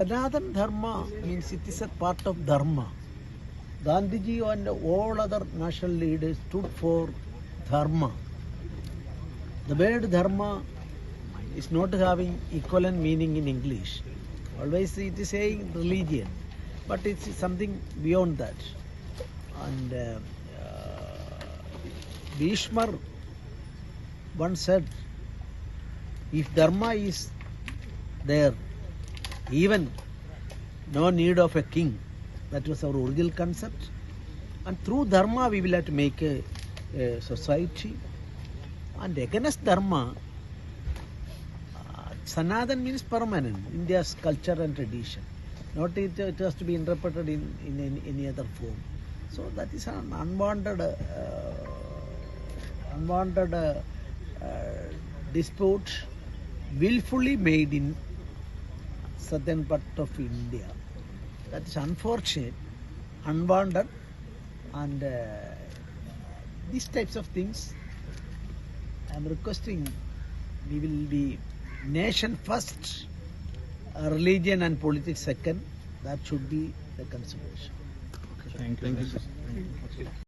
Sanatan Dharma means it is a part of Dharma. Gandhiji and all other national leaders stood for Dharma. The word Dharma is not having equivalent meaning in English. Always it is saying religion, but it's something beyond that. And Bhishmar once said, if Dharma is there, even no need of a king. That was our original concept. And through Dharma we will have to make a society. And against Dharma, Sanatan means permanent, India's culture and tradition. Not it has to be interpreted in any other form. So that is an unwanted dispute willfully made in southern part of India. That is unfortunate, unwanted, and these types of things I am requesting we will be nation first, religion and politics second. That should be the consideration. Thank you.